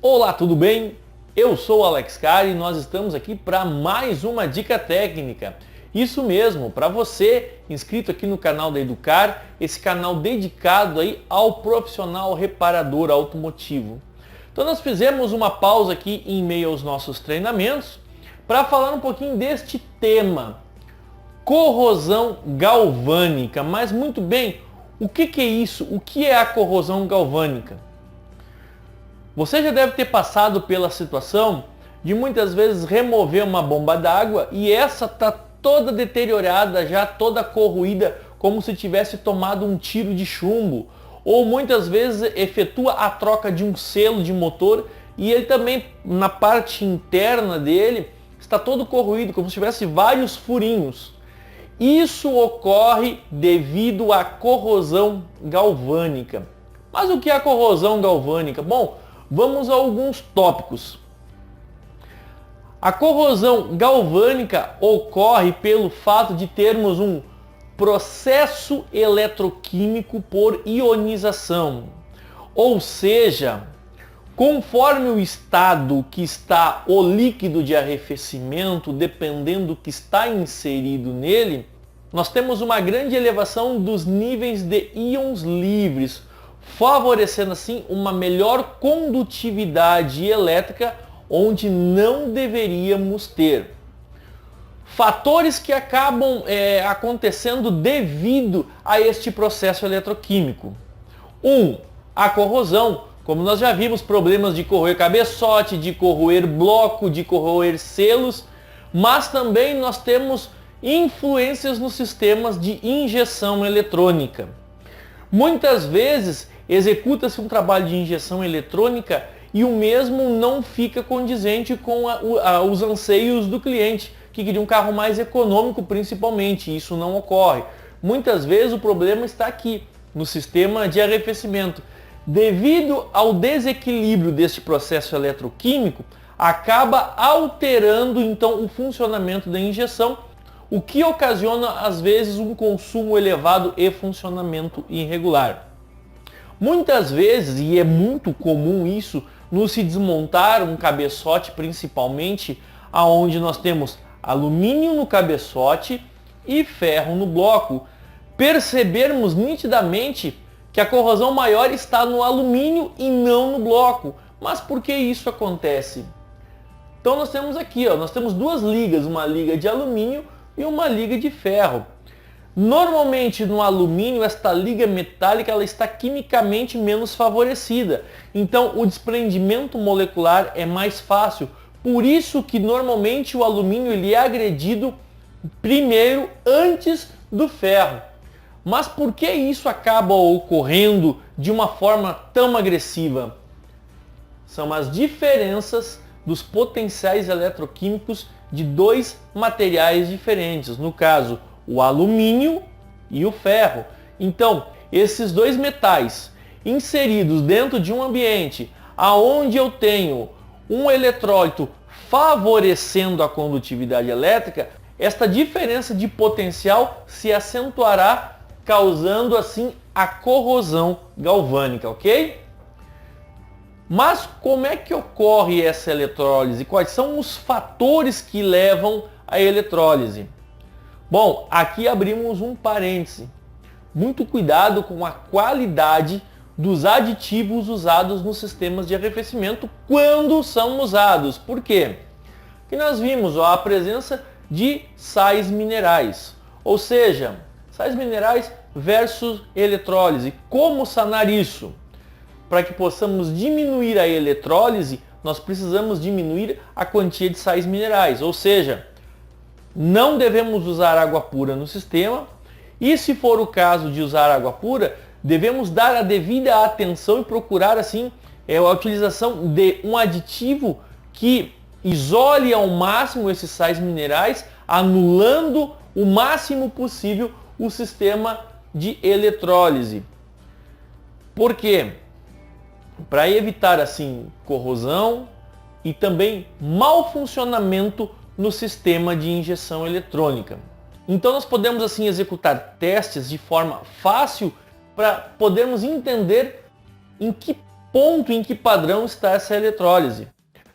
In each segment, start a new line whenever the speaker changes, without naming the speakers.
Olá, tudo bem? Eu sou o Alex Car e nós estamos aqui para mais uma dica técnica. Isso mesmo, para você inscrito aqui no canal da Educar, esse canal dedicado aí ao profissional reparador automotivo. Então nós fizemos uma pausa aqui em meio aos nossos treinamentos para falar um pouquinho deste tema, corrosão galvânica. Mas muito bem, o que é isso? O que é a corrosão galvânica? Você já deve ter passado pela situação de muitas vezes remover uma bomba d'água e essa está toda deteriorada, já toda corroída, como se tivesse tomado um tiro de chumbo. Ou muitas vezes efetua a troca de um selo de motor e ele também, na parte interna dele, está todo corroído, como se tivesse vários furinhos. Isso ocorre devido à corrosão galvânica. Mas o que é a corrosão galvânica? Bom, vamos a alguns tópicos. A corrosão galvânica ocorre pelo fato de termos um processo eletroquímico por ionização. Ou seja, conforme o estado que está o líquido de arrefecimento, dependendo do que está inserido nele, nós temos uma grande elevação dos níveis de íons livres, favorecendo assim uma melhor condutividade elétrica onde não deveríamos ter. Fatores que acabam acontecendo devido a este processo eletroquímico. A corrosão, como nós já vimos, problemas de corroer cabeçote, de corroer bloco, de corroer selos, mas também nós temos influências nos sistemas de injeção eletrônica. Muitas vezes executa-se um trabalho de injeção eletrônica e o mesmo não fica condizente com os anseios do cliente, que queria um carro mais econômico principalmente. Isso não ocorre. Muitas vezes o problema está aqui, no sistema de arrefecimento. Devido ao desequilíbrio deste processo eletroquímico, acaba alterando então o funcionamento da injeção, o que ocasiona às vezes um consumo elevado e funcionamento irregular. Muitas vezes, e é muito comum isso, no se desmontar um cabeçote principalmente, aonde nós temos alumínio no cabeçote e ferro no bloco, percebermos nitidamente que a corrosão maior está no alumínio e não no bloco. Mas por que isso acontece? Então nós temos aqui, nós temos duas ligas, uma liga de alumínio e uma liga de ferro. Normalmente no alumínio, esta liga metálica ela está quimicamente menos favorecida. Então o desprendimento molecular é mais fácil. Por isso que normalmente o alumínio ele é agredido primeiro antes do ferro. Mas por que isso acaba ocorrendo de uma forma tão agressiva? São as diferenças dos potenciais eletroquímicos de dois materiais diferentes. No caso, o alumínio e o ferro. Então, esses dois metais inseridos dentro de um ambiente aonde eu tenho um eletrólito favorecendo a condutividade elétrica, esta diferença de potencial se acentuará, causando assim a corrosão galvânica, ok? Mas como é que ocorre essa eletrólise? Quais são os fatores que levam à eletrólise? Bom, aqui abrimos um parêntese. Muito cuidado com a qualidade dos aditivos usados nos sistemas de arrefecimento quando são usados. Por quê? Porque nós vimos a presença de sais minerais. Ou seja, sais minerais versus eletrólise. Como sanar isso? Para que possamos diminuir a eletrólise, nós precisamos diminuir a quantia de sais minerais. Ou seja, não devemos usar água pura no sistema e, se for o caso de usar água pura, devemos dar a devida atenção e procurar assim a utilização de um aditivo que isole ao máximo esses sais minerais, anulando o máximo possível o sistema de eletrólise. Por quê? Para evitar assim corrosão e também mau funcionamento no sistema de injeção eletrônica. Então nós podemos assim executar testes de forma fácil para podermos entender em que ponto em que padrão está essa eletrólise.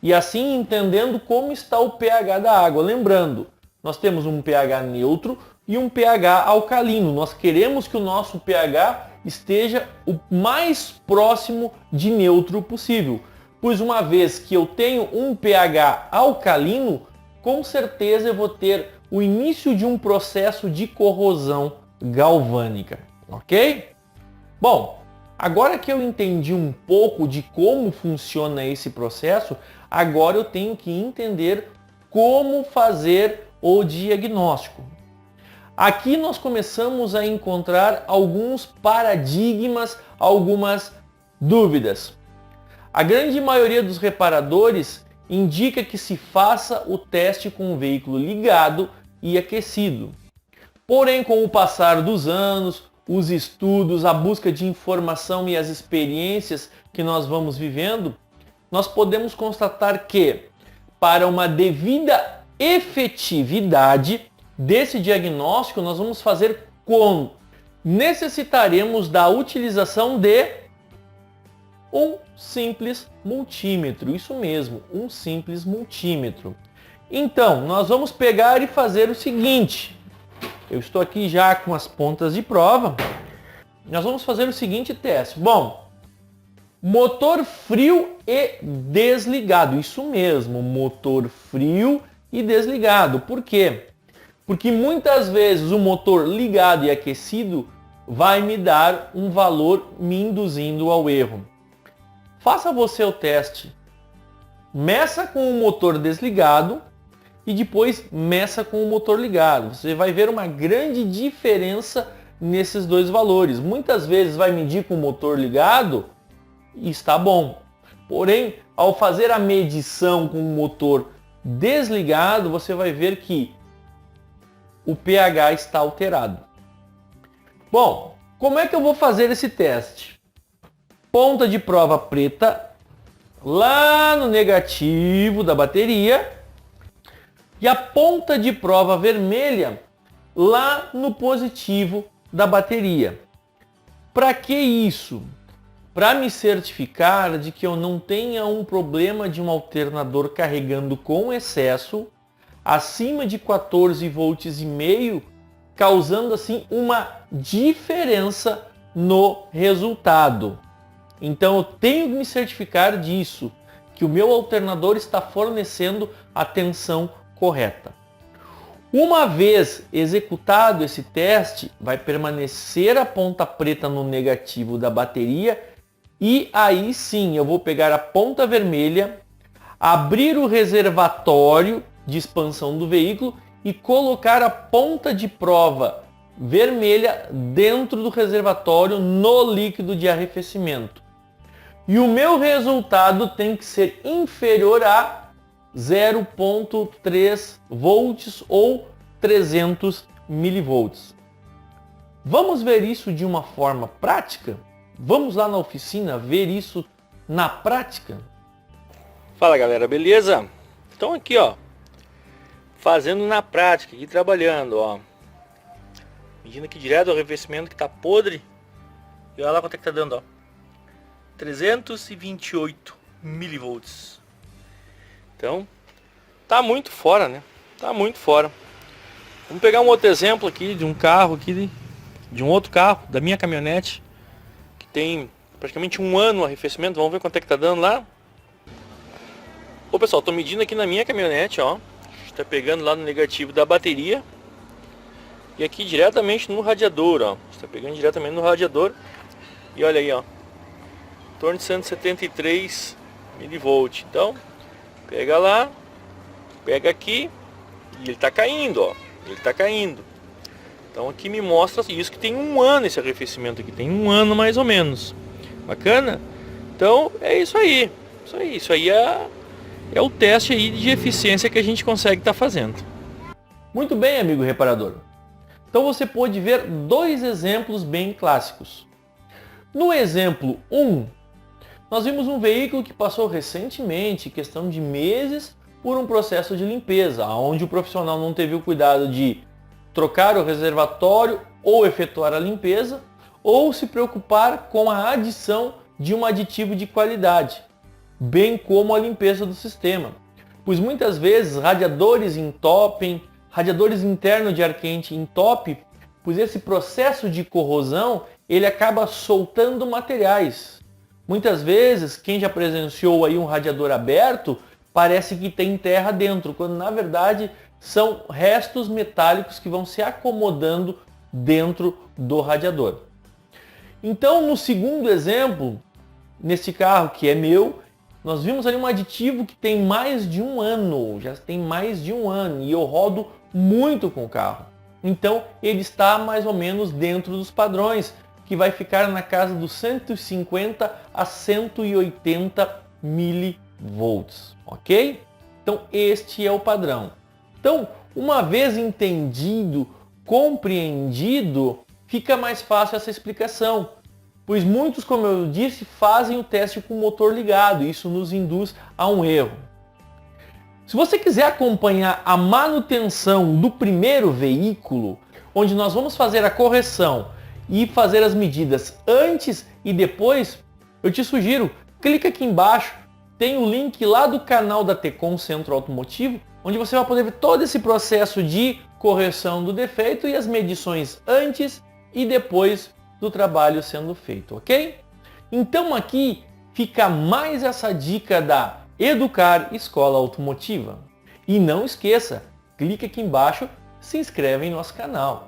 E assim entendendo como está o pH da água. Lembrando, nós temos um pH neutro e um pH alcalino. Nós queremos que o nosso pH esteja o mais próximo de neutro possível. Pois uma vez que eu tenho um pH alcalino, com certeza eu vou ter o início de um processo de corrosão galvânica, ok? Bom, agora que eu entendi um pouco de como funciona esse processo, agora eu tenho que entender como fazer o diagnóstico. Aqui nós começamos a encontrar alguns paradigmas, algumas dúvidas. A grande maioria dos reparadores indica que se faça o teste com o veículo ligado e aquecido. Porém, com o passar dos anos, os estudos, a busca de informação e as experiências que nós vamos vivendo, nós podemos constatar que, para uma devida efetividade desse diagnóstico, nós vamos fazer como? Necessitaremos da utilização de um simples multímetro. Isso mesmo, um simples multímetro. Então, nós vamos pegar e fazer o seguinte. Eu estou aqui já com as pontas de prova. Nós vamos fazer o seguinte teste. Bom, motor frio e desligado. Isso mesmo, motor frio e desligado. Por quê? Porque muitas vezes o motor ligado e aquecido vai me dar um valor me induzindo ao erro. Faça você o teste. Meça com o motor desligado e depois meça com o motor ligado. Você vai ver uma grande diferença nesses dois valores. Muitas vezes vai medir com o motor ligado e está bom. Porém, ao fazer a medição com o motor desligado, você vai ver que o pH está alterado. Bom, como é que eu vou fazer esse teste? Ponta de prova preta lá no negativo da bateria e a ponta de prova vermelha lá no positivo da bateria. Para que isso? Para me certificar de que eu não tenha um problema de um alternador carregando com excesso acima de 14 volts e meio, causando assim uma diferença no resultado. Então eu tenho que me certificar disso, que o meu alternador está fornecendo a tensão correta. Uma vez executado esse teste, vai permanecer a ponta preta no negativo da bateria e aí sim eu vou pegar a ponta vermelha, abrir o reservatório de expansão do veículo e colocar a ponta de prova vermelha dentro do reservatório no líquido de arrefecimento. E o meu resultado tem que ser inferior a 0,3 volts ou 300 milivolts. Vamos ver isso de uma forma prática? Vamos lá na oficina ver isso na prática?
Fala galera, beleza? Então aqui ó, fazendo na prática, aqui trabalhando ó. Medindo aqui direto o arrefecimento que tá podre. E olha lá quanto é que tá dando ó. 328 milivolts. Então, tá muito fora, né? Tá muito fora. Vamos pegar um outro exemplo aqui de um carro aqui, de um outro carro, da minha caminhonete, que tem praticamente um ano o arrefecimento. Vamos ver quanto é que tá dando lá. Ô pessoal, tô medindo aqui na minha caminhonete, ó. Tá pegando lá no negativo da bateria. E aqui diretamente no radiador, ó. Está pegando diretamente no radiador. E olha aí, ó. Em torno de 173 milivolts. Então, pega lá, pega aqui e ele tá caindo, ó. Ele tá caindo. Então aqui me mostra isso que tem um ano esse arrefecimento aqui. Tem um ano mais ou menos. Bacana? Então é isso aí. Isso aí é o teste aí de eficiência que a gente consegue estar fazendo.
Muito bem, amigo reparador. Então você pode ver dois exemplos bem clássicos. No exemplo 1, nós vimos um veículo que passou recentemente, questão de meses, por um processo de limpeza, onde o profissional não teve o cuidado de trocar o reservatório ou efetuar a limpeza, ou se preocupar com a adição de um aditivo de qualidade, bem como a limpeza do sistema. Pois muitas vezes radiadores entopem, radiadores internos de ar quente entopem, pois esse processo de corrosão ele acaba soltando materiais. Muitas vezes quem já presenciou aí um radiador aberto parece que tem terra dentro, quando na verdade são restos metálicos que vão se acomodando dentro do radiador. Então, no segundo exemplo, nesse carro que é meu, nós vimos ali um aditivo que tem mais de um ano, já tem mais de um ano, e eu rodo muito com o carro. Então, ele está mais ou menos dentro dos padrões, que vai ficar na casa dos 150 a 180 milivolts, ok? Então, este é o padrão. Então, uma vez entendido, compreendido, fica mais fácil essa explicação. Pois muitos, como eu disse, fazem o teste com o motor ligado e isso nos induz a um erro. Se você quiser acompanhar a manutenção do primeiro veículo, onde nós vamos fazer a correção e fazer as medidas antes e depois, eu te sugiro, clica aqui embaixo, tem o link lá do canal da Tecon Centro Automotivo, onde você vai poder ver todo esse processo de correção do defeito e as medições antes e depois do trabalho sendo feito, ok? Então aqui fica mais essa dica da Educar Escola Automotiva. E não esqueça, clica aqui embaixo, se inscreve em nosso canal.